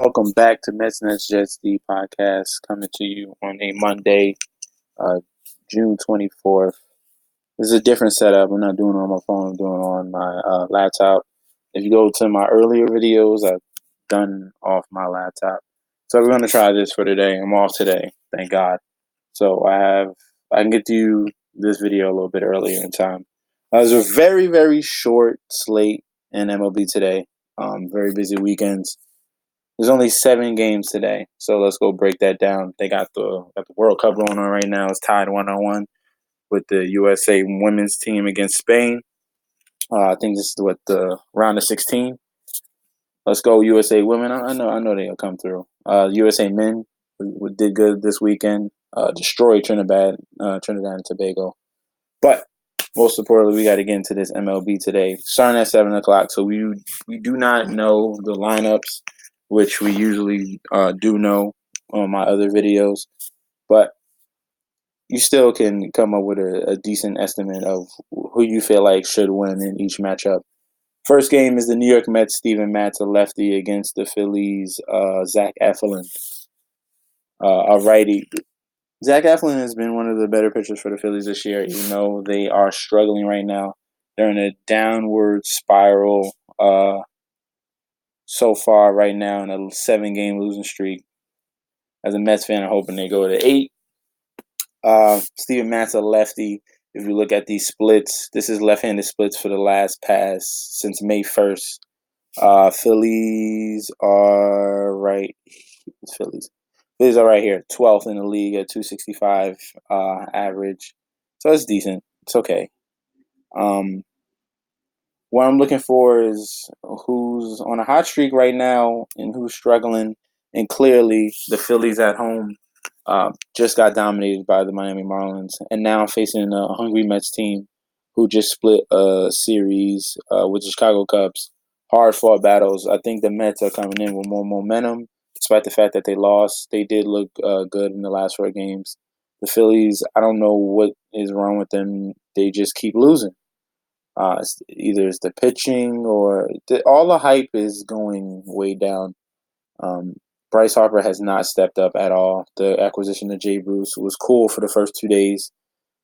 Welcome back to Mets Nets Jets, the podcast coming to you on a Monday, uh, June 24th. This is a different setup. I'm not doing it on my phone, I'm doing it on my laptop. If you go to my earlier videos, I've done off my laptop. So we're going to try this for today. I'm off today, thank God. So I can get to you this video a little bit earlier in time. It was a very, very short slate in MLB today. Very busy weekends. There's only 7 games today, so let's go break that down. They got the World Cup going on right now. It's tied 1-1 with the USA women's team against Spain. I think this is what the round of 16. Let's go USA women. I know they'll come through. USA men did good this weekend. Destroyed Trinidad and Tobago. But most importantly, we got to get into this MLB today, starting at 7 o'clock. So we do not know the lineups, which we usually do know on my other videos, but you still can come up with a decent estimate of who you feel like should win in each matchup. First game is the New York Mets, Steven Matz, a lefty, against the Phillies, Zach Eflin, a righty. Zach Eflin has been one of the better pitchers for the Phillies this year, even though they are struggling right now. They're in a downward spiral so far right now in a 7-game losing streak. As a Mets fan, I'm hoping they go to 8. Steven Matz, a lefty. If you look at these splits, this is left-handed splits for the last pass since May 1st. Phillies are right. Phillies. Phillies are right here, 12th in the league at 265 average. So it's decent. It's okay. What I'm looking for is who's on a hot streak right now and who's struggling. And clearly, the Phillies at home just got dominated by the Miami Marlins, and now facing a hungry Mets team who just split a series with the Chicago Cubs. Hard fought battles. I think the Mets are coming in with more momentum, despite the fact that they lost. They did look good in the last 4 games. The Phillies, I don't know what is wrong with them. They just keep losing. Either it's the pitching or all the hype is going way down. Um, Bryce Harper has not stepped up at all. The acquisition of Jay Bruce was cool for the first 2 days,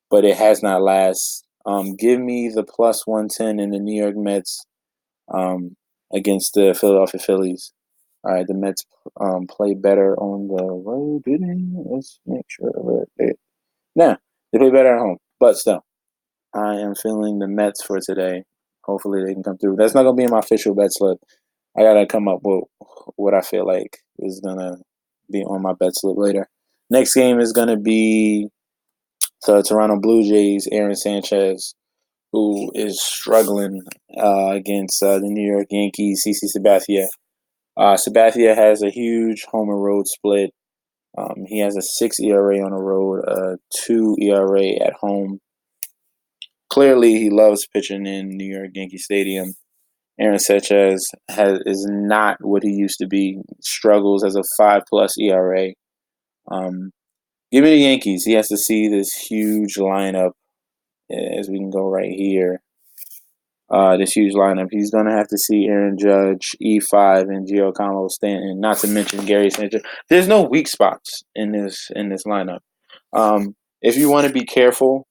but it has not last. Give me the plus 110 in the New York Mets um, against the Philadelphia Phillies. All right, the Mets play better on the road, do they? Let's make sure. Nah, they play better at home, but still. I am feeling the Mets for today. Hopefully they can come through. That's not gonna be in my official bet slip. I gotta come up with what I feel like is gonna be on my bet slip later. Next game is gonna be the Toronto Blue Jays. Aaron Sanchez, who is struggling against the New York Yankees. CC Sabathia. Sabathia has a huge home and road split. He has a 6 ERA on the road, a 2 ERA at home. Clearly, he loves pitching in New York Yankee Stadium. Aaron Sanchez is not what he used to be. Struggles as a 5+ ERA. Um, Give me the Yankees. He has to see this huge lineup, as we can go right here. This huge lineup. He's gonna have to see Aaron Judge, E5, and Giancarlo Stanton. Not to mention Gary Sanchez. There's no weak spots in this lineup. If you want to be careful,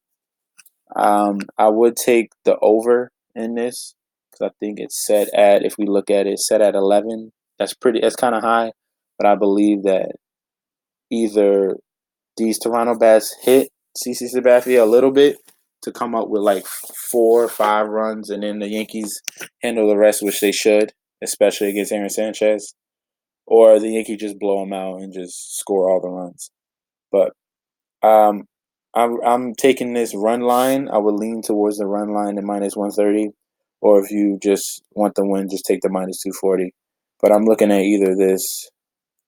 I would take the over in this because I think it's set at, if we look at it, set at 11. That's kind of high, but I believe that either these Toronto bats hit CC Sabathia a little bit to come up with like 4 or 5 runs, and then the Yankees handle the rest, which they should, especially against Aaron Sanchez, or the Yankees just blow them out and just score all the runs. But um, I'm taking this run line. I would lean towards the run line at minus 130, or if you just want the win, just take the minus 240. But I'm looking at either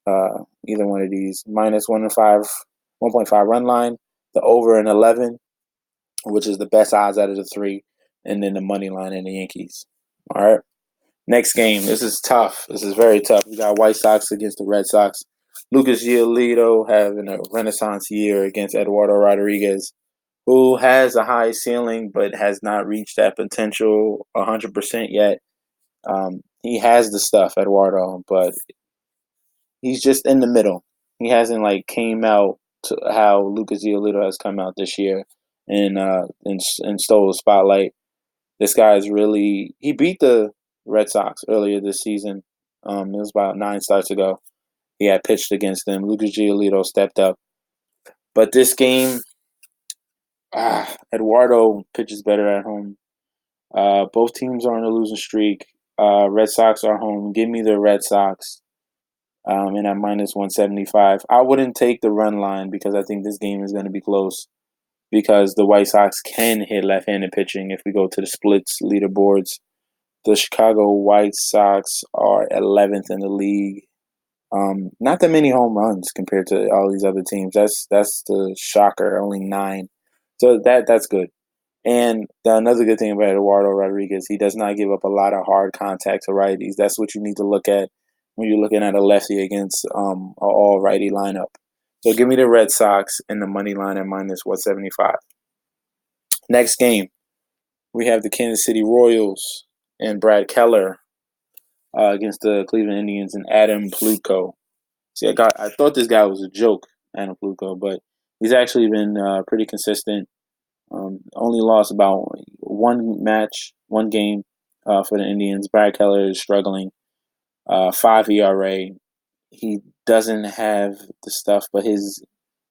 one of these minus 1.5 run line, the over in 11, which is the best odds out of the 3, and then the money line in the Yankees. All right. Next game. This is tough. This is very tough. We got White Sox against the Red Sox. Lucas Giolito having a renaissance year against Eduardo Rodriguez, who has a high ceiling but has not reached that potential 100% yet. He has the stuff, Eduardo, but he's just in the middle. He hasn't like came out to how Lucas Giolito has come out this year and stole the spotlight. This guy is really he beat the Red Sox earlier this season. It was about 9 starts ago. He had pitched against them. Lucas Giolito stepped up, but this game, Eduardo pitches better at home. Both teams are on a losing streak. Red Sox are home. Give me the Red Sox. And at minus 175. I wouldn't take the run line because I think this game is going to be close because the White Sox can hit left-handed pitching if we go to the splits leaderboards. The Chicago White Sox are 11th in the league. Not that many home runs compared to all these other teams. That's the shocker, only 9. So that's good. And another good thing about Eduardo Rodriguez, he does not give up a lot of hard contact to righties. That's what you need to look at when you're looking at a lefty against an all-righty lineup. So give me the Red Sox in the money line at minus 175. Next game, we have the Kansas City Royals and Brad Keller against the Cleveland Indians and Adam Plutko. See, I thought this guy was a joke, Adam Plutko, but he's actually been pretty consistent. Only lost about one game for the Indians. Brad Keller is struggling. 5 ERA. He doesn't have the stuff, but his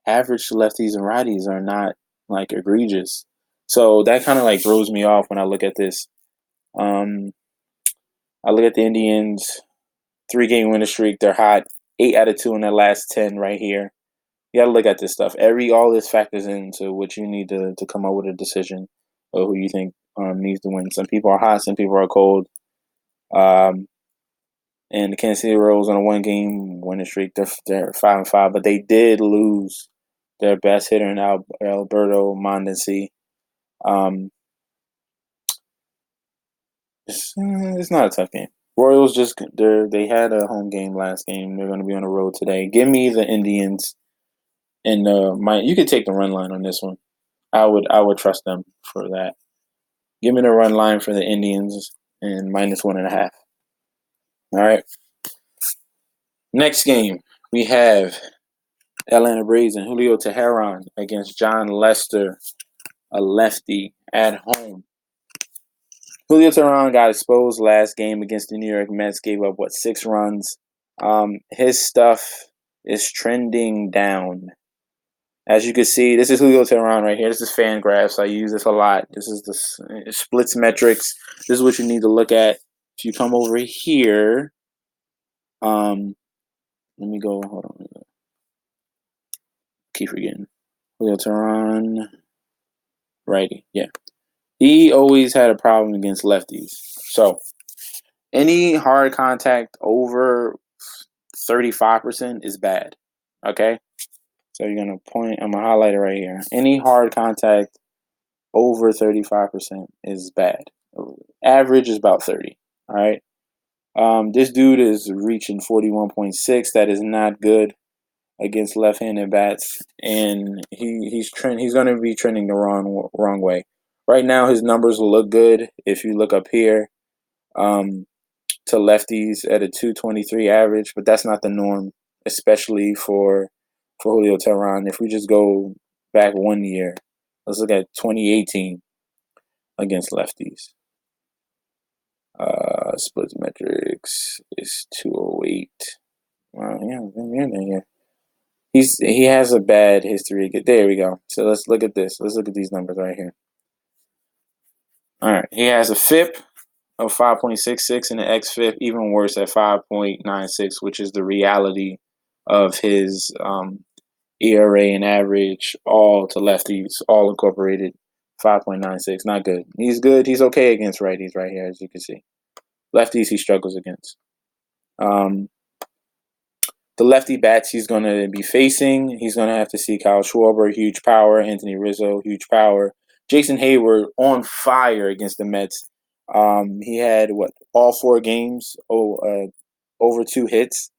average lefties and righties are not like egregious. So that kind of like throws me off when I look at this. I look at the Indians 3-game winning streak. They're hot. 8 out of 2 in their last 10 right here. You got to look at this stuff. All this factors into what you need to come up with a decision of who you think needs to win. Some people are hot, some people are cold. And the Kansas City Royals on a 1-game winning streak. They're 5-5, but they did lose their best hitter in Alberto Mondesi. It's not a tough game. Royals they had a home game last game. They're going to be on the road today. Give me the Indians. And you could take the run line on this one. I would trust them for that. Give me the run line for the Indians and minus 1.5. All right. Next game we have Atlanta Braves and Julio Teheran against John Lester, a lefty at home. Julio Teheran got exposed last game against the New York Mets. Gave up 6 runs. His stuff is trending down. As you can see, this is Julio Teheran right here. This is Fangraphs. I use this a lot. This is the splits metrics. This is what you need to look at. If you come over here, let me go. Hold on. Keep forgetting. Julio Teheran, righty. Yeah, he always had a problem against lefties. So any hard contact over 35% is bad. Okay. So you're going to point, I'm going to highlight it right here. Any hard contact over 35% is bad. Average is about 30. All right. This dude is reaching 41.6. That is not good against left-handed bats. And he's going to be trending the wrong way. Right now, his numbers look good. If you look up here, to lefties at a 223 average, but that's not the norm, especially for Julio Teheran. If we just go back 1 year, let's look at 2018 against lefties. Split metrics is 208. Yeah. He has a bad history. There we go. So let's look at this. Let's look at these numbers right here. All right, he has a FIP of 5.66 and an xFIP even worse at 5.96, which is the reality of his ERA and average, all to lefties, all incorporated, 5.96. Not good. He's good. He's okay against righties right here, as you can see. Lefties he struggles against. The lefty bats he's going to be facing, he's going to have to see Kyle Schwarber, huge power, Anthony Rizzo, huge power. Jason Hayward on fire against the Mets. He had, all 4 games, over 2 hits.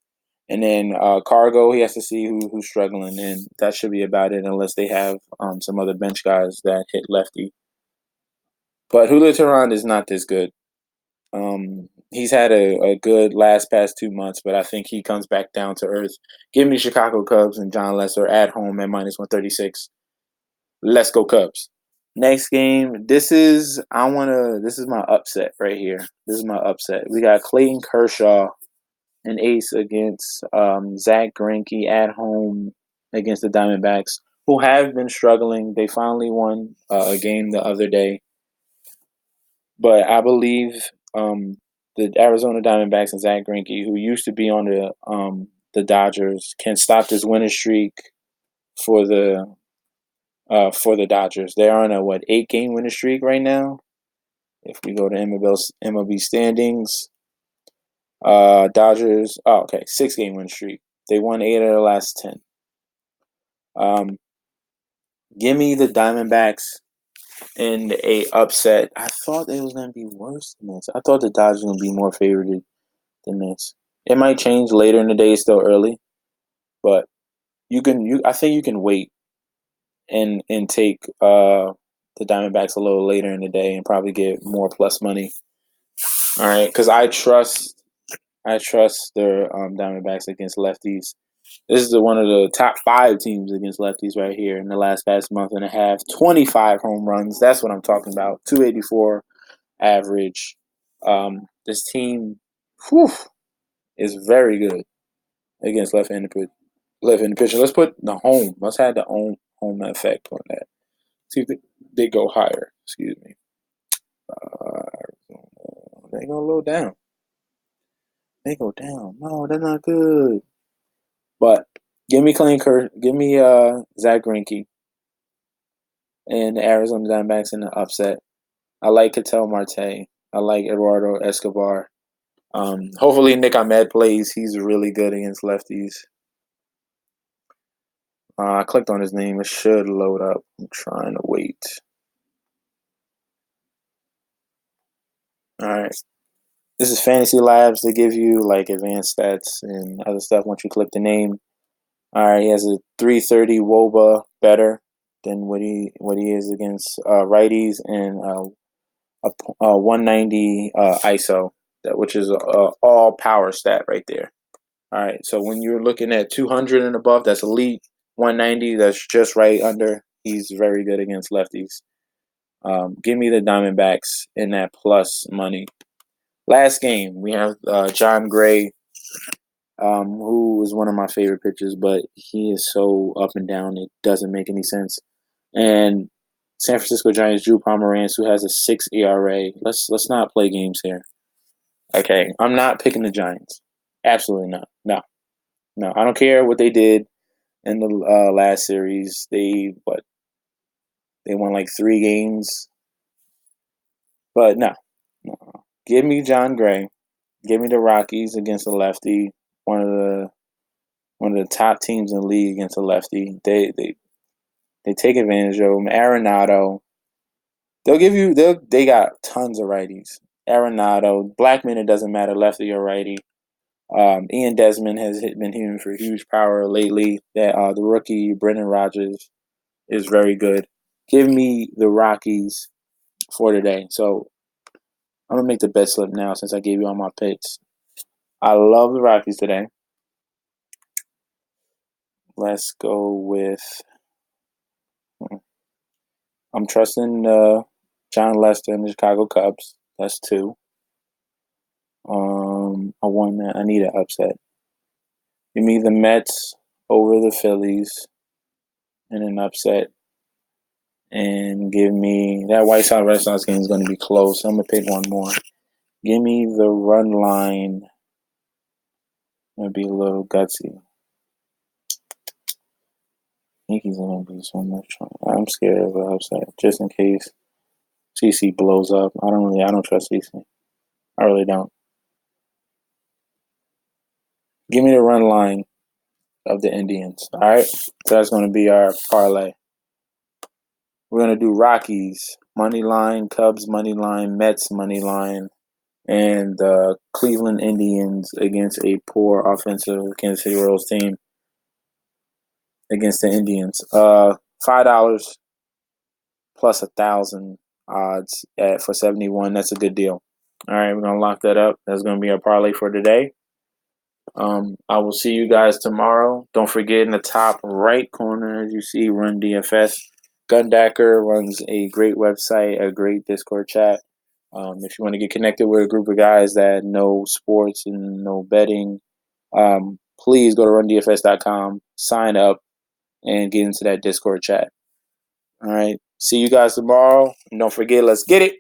And then Cargo, he has to see who's struggling, and that should be about it unless they have some other bench guys that hit lefty. But Julio Teheran is not this good. he's had a good last past 2 months, but I think he comes back down to earth. Give me Chicago Cubs and John Lester at home at -136. Let's go Cubs. Next game, this is my upset right here. This is my upset. We got Clayton Kershaw, an ace against Zach Greinke at home against the Diamondbacks, who have been struggling. They finally won a game the other day, but I believe the Arizona Diamondbacks and Zach Greinke, who used to be on the Dodgers, can stop this winning streak for the Dodgers. They're on a 8-game winning streak right now. If we go to MLB standings, Dodgers. Oh, okay, 6-game win streak. They won 8 of the last 10. Give me the Diamondbacks in a upset. I thought it was gonna be worse than this. I thought the Dodgers were gonna be more favored than this. It might change later in the day. It's still early, but I think you can wait and take the Diamondbacks a little later in the day and probably get more plus money. All right, because I trust their Diamondbacks against lefties. This is one of the top 5 teams against lefties right here in the last past month and a half. 25 home runs. That's what I'm talking about. 284 average. This team, is very good against left-handed pitching. Let's put the home. Let's have the home effect on that. See if they go higher. Excuse me. They go a little down. They go down. No, that's not good. But give me Zach Greinke and the Arizona Diamondbacks in the upset. I like Ketel Marte. I like Eduardo Escobar. Hopefully Nick Ahmed plays. He's really good against lefties. I clicked on his name. It should load up. I'm trying to wait. All right. This is Fantasy Labs. They give you like advanced stats and other stuff once you click the name. All right, he has a 330 WOBA better than what he is against righties, and a 190 ISO, which is a all power stat right there. All right, so when you're looking at 200 and above, that's elite. 190, that's just right under. He's very good against lefties. Give me the Diamondbacks in that plus money. Last game, we have John Gray, who is one of my favorite pitchers, but he is so up and down, it doesn't make any sense. And San Francisco Giants, Drew Pomeranz, who has a 6 ERA. Let's not play games here. Okay, I'm not picking the Giants. Absolutely not. No. I don't care what they did in the last series. They won like 3 games, but no. Give me John Gray. Give me the Rockies against a lefty. One of the top teams in the league against a lefty. They take advantage of him. Arenado. They got tons of righties. Arenado, Blackman, it doesn't matter, lefty or righty. Ian Desmond has been hitting for huge power lately. That the rookie Brendan Rodgers is very good. Give me the Rockies for today. So I'm gonna make the bet slip now since I gave you all my picks. I love the Rockies today. Let's go with. I'm trusting John Lester and the Chicago Cubs. That's 2. I need an upset. Give me the Mets over the Phillies in an upset. And give me that White Sox Red Sox game is going to be close. So I'm going to pick one more. Give me the run line. Going to be a little gutsy. Yankees are going to be so much fun. I'm scared of an upset just in case CC blows up. I don't trust CC. I really don't. Give me the run line of the Indians. All right, so that's going to be our parlay. We're going to do Rockies money line, Cubs money line, Mets money line, and the Cleveland Indians against a poor offensive Kansas City Royals team against the Indians. $5 plus 1,000 odds for 71. That's a good deal. All right, we're going to lock that up. That's going to be our parlay for today. I will see you guys tomorrow. Don't forget, in the top right corner, as you see, Run DFS. Gundacker runs a great website, a great Discord chat. If you want to get connected with a group of guys that know sports and know betting, please go to rundfs.com, sign up, and get into that Discord chat. All right. See you guys tomorrow. And don't forget, let's get it.